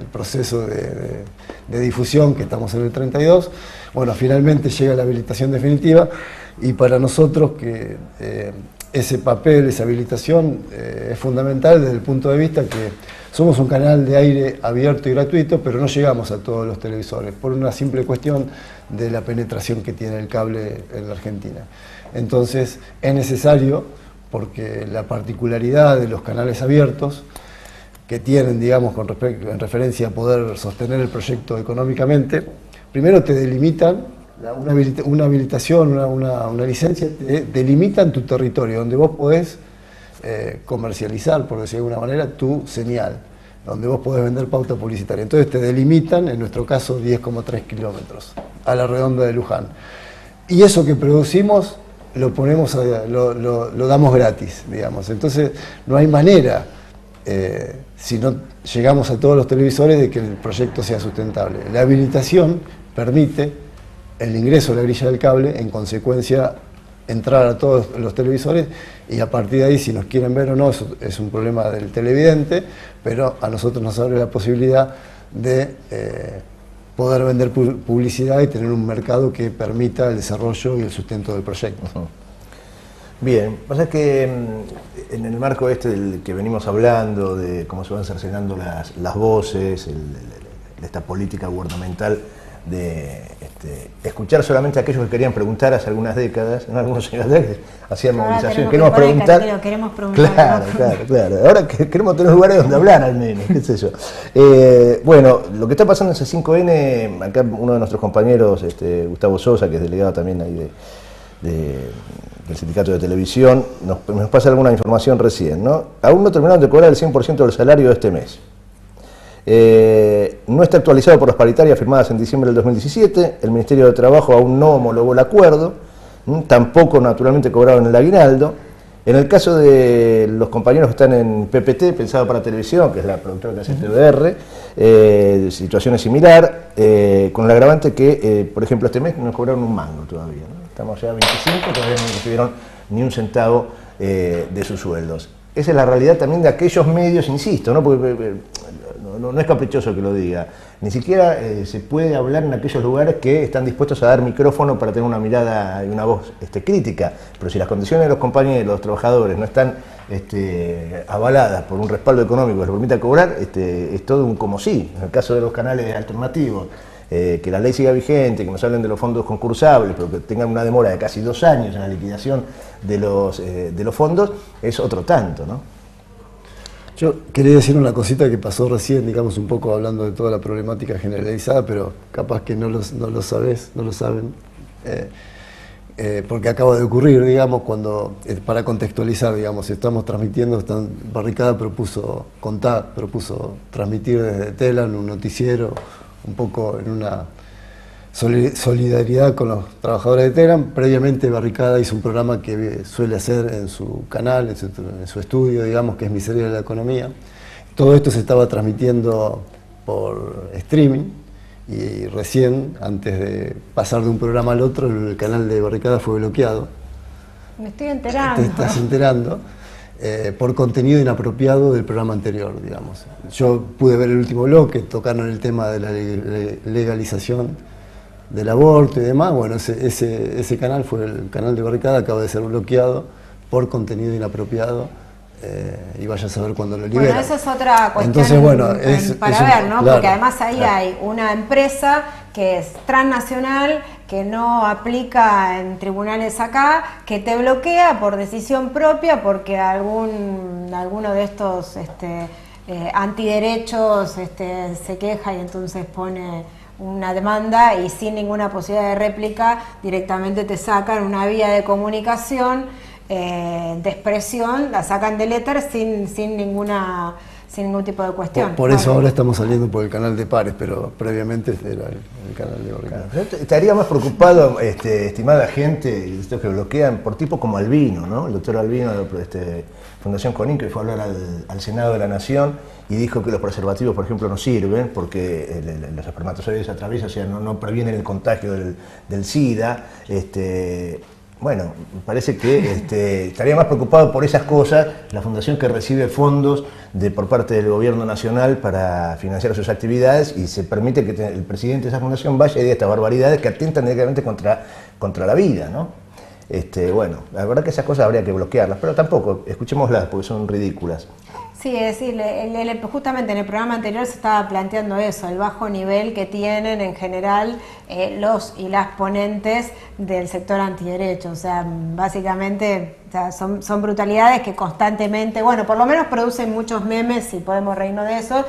Speaker 8: proceso de difusión, que estamos en el 32. Bueno, finalmente llega la habilitación definitiva. Y para nosotros que ese papel, esa habilitación es fundamental desde el punto de vista que somos un canal de aire abierto y gratuito, pero no llegamos a todos los televisores por una simple cuestión de la penetración que tiene el cable en la Argentina. Entonces es necesario, porque la particularidad de los canales abiertos que tienen, digamos, en referencia a poder sostener el proyecto económicamente, primero te delimitan. Una habilitación, una licencia, te delimitan tu territorio, donde vos podés comercializar, por decir de alguna manera, tu señal, donde vos podés vender pauta publicitaria. Entonces te delimitan, en nuestro caso, 10,3 kilómetros a la redonda de Luján. Y eso que producimos lo damos gratis, digamos. Entonces no hay manera si no llegamos a todos los televisores, de que el proyecto sea sustentable. La habilitación permite el ingreso a la grilla del cable, en consecuencia entrar a todos los televisores, y a partir de ahí, si nos quieren ver o no, eso es un problema del televidente, pero a nosotros nos abre la posibilidad de poder vender publicidad y tener un mercado que permita el desarrollo y el sustento del proyecto.
Speaker 7: Bien, pasa que en el marco del que venimos hablando, de cómo se van cercenando las voces, esta política gubernamental de escuchar solamente a aquellos que querían preguntar hace algunas décadas, ¿no? Algunos años atrás hacían movilizaciones, queremos preguntar. Claro. Ahora queremos tener lugares donde hablar al menos, qué sé yo. Bueno, lo que está pasando en C5N, acá uno de nuestros compañeros, Gustavo Sosa, que es delegado también ahí del Sindicato de Televisión, nos pasa alguna información recién, ¿no? Aún no terminaron de cobrar el 100% del salario de este mes. No está actualizado por las paritarias firmadas en diciembre del 2017, el Ministerio de Trabajo aún no homologó el acuerdo, tampoco naturalmente cobraron el aguinaldo. En el caso de los compañeros que están en PPT, Pensado para Televisión, que es la productora que hace TVR, situación es similar, con el agravante que, por ejemplo, este mes no cobraron un mango todavía, ¿no? Estamos ya a 25, todavía no recibieron ni un centavo de sus sueldos. Esa es la realidad también de aquellos medios, insisto, ¿no? Porque no es caprichoso que lo diga, ni siquiera se puede hablar en aquellos lugares que están dispuestos a dar micrófono para tener una mirada y una voz crítica, pero si las condiciones de los compañeros, los trabajadores, no están avaladas por un respaldo económico que les permita cobrar, es todo un como sí. En el caso de los canales alternativos, que la ley siga vigente, que nos hablen de los fondos concursables, pero que tengan una demora de casi 2 años en la liquidación de los fondos, es otro tanto, ¿no?
Speaker 8: Yo quería decir una cosita que pasó recién, digamos, un poco hablando de toda la problemática generalizada, pero capaz que no lo sabés, no lo saben, porque acaba de ocurrir, digamos, cuando, para contextualizar, digamos, estamos transmitiendo, Barricada propuso transmitir desde Telam un noticiero, un poco en una solidaridad con los trabajadores de Telam. Previamente Barricada hizo un programa que suele hacer en su canal, en su estudio, digamos, que es Miseria de la Economía. Todo esto se estaba transmitiendo por streaming y recién, antes de pasar de un programa al otro, el canal de Barricada fue bloqueado.
Speaker 1: Me estoy enterando.
Speaker 8: Te estás enterando. Por contenido inapropiado del programa anterior, digamos. Yo pude ver el último bloque, tocaron el tema de la legalización del aborto y demás. Bueno, ese canal fue el canal de Barricada, acaba de ser bloqueado por contenido inapropiado, y vaya a saber cuándo lo liberan.
Speaker 1: Bueno, esa es otra cuestión.
Speaker 8: Entonces, bueno,
Speaker 1: para ver, ¿no?
Speaker 8: Claro,
Speaker 1: porque además ahí hay una empresa que es transnacional, que no aplica en tribunales acá, que te bloquea por decisión propia porque alguno de estos antiderechos se queja y entonces pone una demanda, y sin ninguna posibilidad de réplica directamente te sacan una vía de comunicación, de expresión, la sacan del éter sin ningún tipo de cuestión.
Speaker 8: Por eso ahora estamos saliendo por el canal de Pares, pero previamente era el canal de Barricada.
Speaker 7: Claro. Yo estaría más preocupado, estimada gente, estos que bloquean, por tipos como Albino, ¿no? El doctor Albino de Fundación CONIN, que fue a hablar al Senado de la Nación y dijo que los preservativos, por ejemplo, no sirven porque los espermatozoides atraviesan, o sea, no previenen el contagio del SIDA. Bueno, me parece que estaría más preocupado por esas cosas la fundación, que recibe fondos por parte del gobierno nacional para financiar sus actividades, y se permite que el presidente de esa fundación vaya y diga estas barbaridades que atentan directamente contra la vida, ¿no? Bueno, la verdad que esas cosas habría que bloquearlas, pero tampoco, escuchémoslas porque son ridículas.
Speaker 1: Sí, es decir, justamente en el programa anterior se estaba planteando eso, el bajo nivel que tienen en general los y las ponentes del sector antiderecho. O sea, básicamente, o sea, son brutalidades que constantemente, bueno, por lo menos producen muchos memes, si podemos reírnos de eso,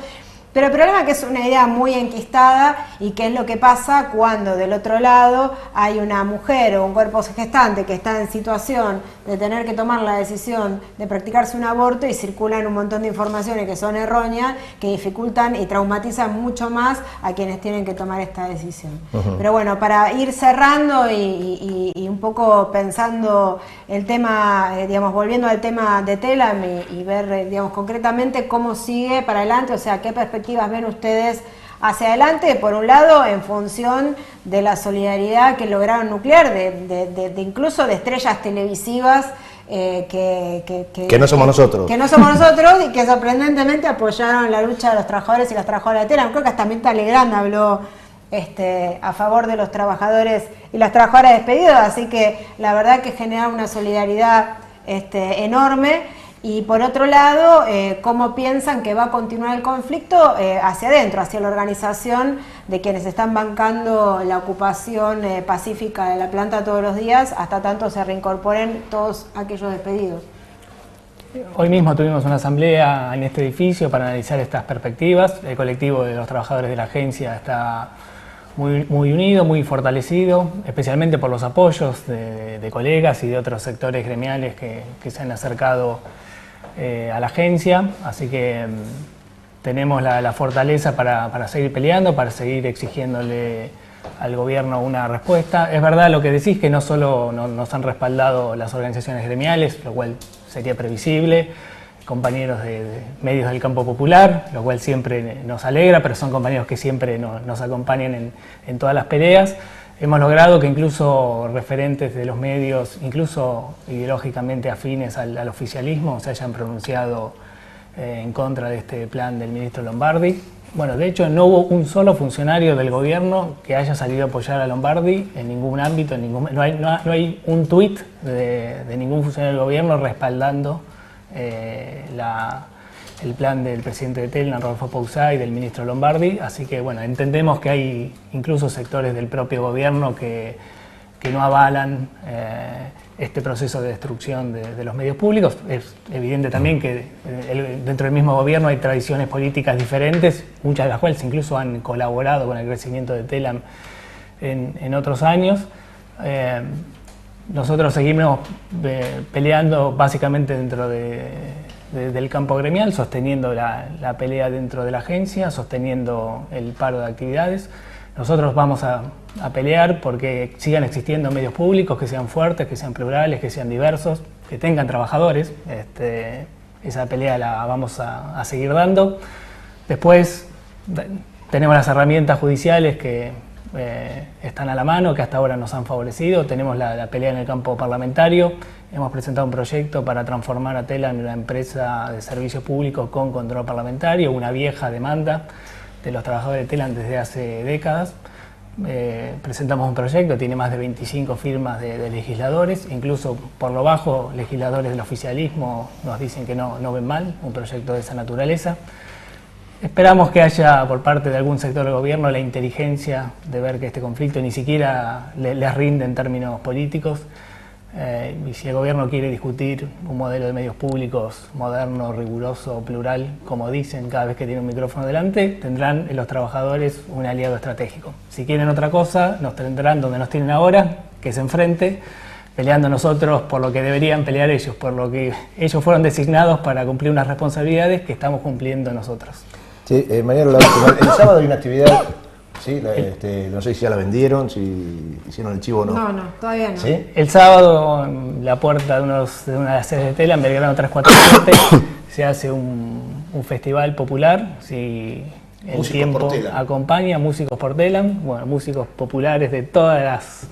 Speaker 1: Pero el problema es que es una idea muy enquistada y qué es lo que pasa cuando del otro lado hay una mujer o un cuerpo gestante que está en situación de tener que tomar la decisión de practicarse un aborto y circulan un montón de informaciones que son erróneas, que dificultan y traumatizan mucho más a quienes tienen que tomar esta decisión. Pero bueno, para ir cerrando y un poco pensando el tema, digamos, volviendo al tema de Telam y ver, digamos, concretamente cómo sigue para adelante, o sea, qué perspectivas ven ustedes hacia adelante, por un lado, en función de la solidaridad que lograron nuclear, de incluso de estrellas televisivas
Speaker 7: que no somos nosotros.
Speaker 1: Que no somos nosotros y que sorprendentemente apoyaron la lucha de los trabajadores y las trabajadoras de Telam. Creo que hasta Mirta Legrand habló a favor de los trabajadores y las trabajadoras despedidos, así que la verdad que genera una solidaridad enorme. Y por otro lado, ¿cómo piensan que va a continuar el conflicto hacia adentro, hacia la organización de quienes están bancando la ocupación pacífica de la planta todos los días, hasta tanto se reincorporen todos aquellos despedidos?
Speaker 5: Hoy mismo tuvimos una asamblea en este edificio para analizar estas perspectivas. El colectivo de los trabajadores de la agencia está muy unido, muy fortalecido, especialmente por los apoyos de colegas y de otros sectores gremiales que se han acercado a la agencia, así que tenemos la fortaleza para seguir peleando, para seguir exigiéndole al gobierno una respuesta. Es verdad lo que decís, que no solo nos han respaldado las organizaciones gremiales, lo cual sería previsible, compañeros de medios del campo popular, lo cual siempre nos alegra, pero son compañeros que siempre nos acompañan en todas las peleas. Hemos logrado que incluso referentes de los medios, incluso ideológicamente afines al oficialismo, se hayan pronunciado en contra de este plan del ministro Lombardi. Bueno, de hecho no hubo un solo funcionario del gobierno que haya salido a apoyar a Lombardi en ningún ámbito, no hay un tuit de ningún funcionario del gobierno respaldando el plan del presidente de Telam, Rodolfo Pousay, y del ministro Lombardi, así que bueno, entendemos que hay incluso sectores del propio gobierno que no avalan este proceso de destrucción de los medios públicos. Es evidente también que dentro del mismo gobierno hay tradiciones políticas diferentes, muchas de las cuales incluso han colaborado con el crecimiento de Telam en otros años. Nosotros seguimos peleando básicamente dentro del campo gremial, sosteniendo la pelea dentro de la agencia, sosteniendo el paro de actividades. Nosotros vamos a pelear porque sigan existiendo medios públicos que sean fuertes, que sean plurales, que sean diversos, que tengan trabajadores. Esa pelea la vamos a seguir dando. Después tenemos las herramientas judiciales que están a la mano, que hasta ahora nos han favorecido. Tenemos la pelea en el campo parlamentario. Hemos presentado un proyecto para transformar a Telam en una empresa de servicios públicos con control parlamentario, una vieja demanda de los trabajadores de Telam desde hace décadas. Presentamos un proyecto, tiene más de 25 firmas de legisladores, incluso por lo bajo legisladores del oficialismo nos dicen que no ven mal un proyecto de esa naturaleza. Esperamos que haya por parte de algún sector del gobierno la inteligencia de ver que este conflicto ni siquiera les rinde en términos políticos. Y si el gobierno quiere discutir un modelo de medios públicos moderno, riguroso, plural, como dicen cada vez que tiene un micrófono delante, tendrán en los trabajadores un aliado estratégico. Si quieren otra cosa, nos tendrán donde nos tienen ahora, que es enfrente, peleando nosotros por lo que deberían pelear ellos, por lo que ellos fueron designados para cumplir unas responsabilidades que estamos cumpliendo nosotros.
Speaker 7: Sí, Mariano, el sábado hay una actividad. Sí, no sé si ya la vendieron, si hicieron el chivo o no.
Speaker 1: No, todavía no.
Speaker 7: ¿Sí?
Speaker 5: El sábado, en la puerta de una de las sedes de Telam, Belgrano 347, se hace un festival popular. Si el
Speaker 7: Músicos
Speaker 5: tiempo
Speaker 7: por Telam.
Speaker 5: acompaña, músicos por Telam, bueno, músicos populares de todas las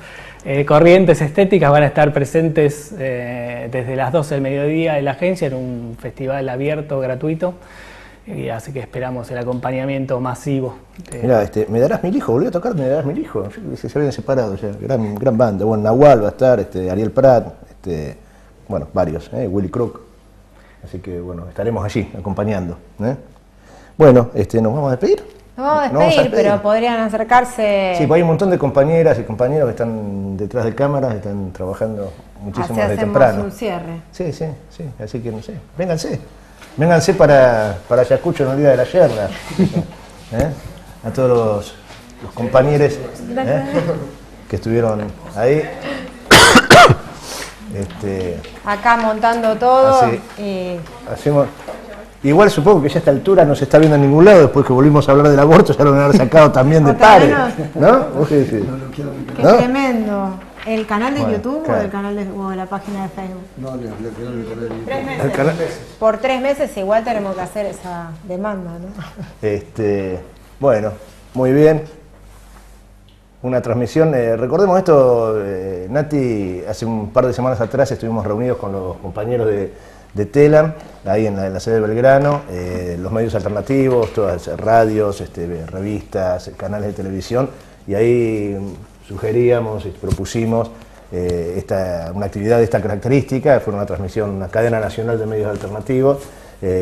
Speaker 5: corrientes estéticas van a estar presentes desde las 12 del mediodía en la agencia en un festival abierto, gratuito. Y así que esperamos el acompañamiento masivo.
Speaker 7: Mirá, Me Darás Mil Hijos, volvió a tocar Me Darás Mil Hijos, se habían separado ya, gran banda. Bueno, Nahual va a estar, Ariel Prat, bueno, varios, Willy Crook. Así que bueno, estaremos allí acompañando. Bueno, ¿nos vamos a despedir?
Speaker 1: Nos vamos a despedir, pero podrían acercarse.
Speaker 7: Sí, pues hay un montón de compañeras y compañeros que están detrás de cámaras, están trabajando muchísimo desde temprano.
Speaker 1: Un cierre.
Speaker 7: Sí, así que no sé, vénganse. Vénganse para Ayacucho en el Día de la Yerna. A todos los compañeros que estuvieron ahí.
Speaker 1: Acá montando todo.
Speaker 7: Hacemos. Igual supongo que ya a esta altura no se está viendo en ningún lado, después que volvimos a hablar del aborto, ya lo van a haber sacado también de pares. ¿No? ¿Vos qué decís?
Speaker 1: Qué tremendo. ¿El canal de YouTube
Speaker 7: claro.
Speaker 1: o el canal o la página de Facebook?
Speaker 8: No, el canal de
Speaker 1: 3 meses. Por 3 meses igual tenemos que hacer esa demanda, ¿no?
Speaker 7: Bueno, muy bien. Una transmisión, recordemos esto, Nati, hace un par de semanas atrás estuvimos reunidos con los compañeros de Telam, ahí en la sede de Belgrano, los medios alternativos, todas radios, revistas, canales de televisión, y ahí sugeríamos y propusimos una actividad de esta característica. Fue una transmisión, una cadena nacional de medios alternativos.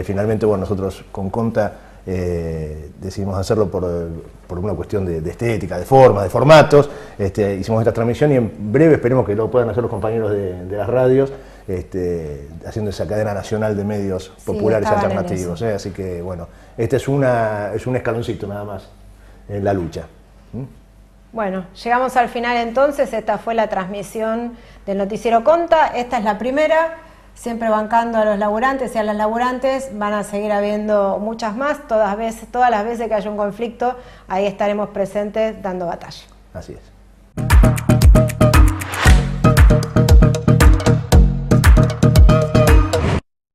Speaker 7: Finalmente, bueno, nosotros con Conta decidimos hacerlo por una cuestión de estética, de forma, de formatos. Hicimos esta transmisión y en breve esperemos que lo puedan hacer los compañeros de las radios, haciendo esa cadena nacional de medios populares alternativos. Así que, bueno, este es un escaloncito nada más en la lucha.
Speaker 1: Bueno, llegamos al final entonces. Esta fue la transmisión del Noticiero Conta. Esta es la primera, siempre bancando a los laburantes y a las laburantes. Van a seguir habiendo muchas más, todas las veces que haya un conflicto, ahí estaremos presentes dando batalla.
Speaker 7: Así es.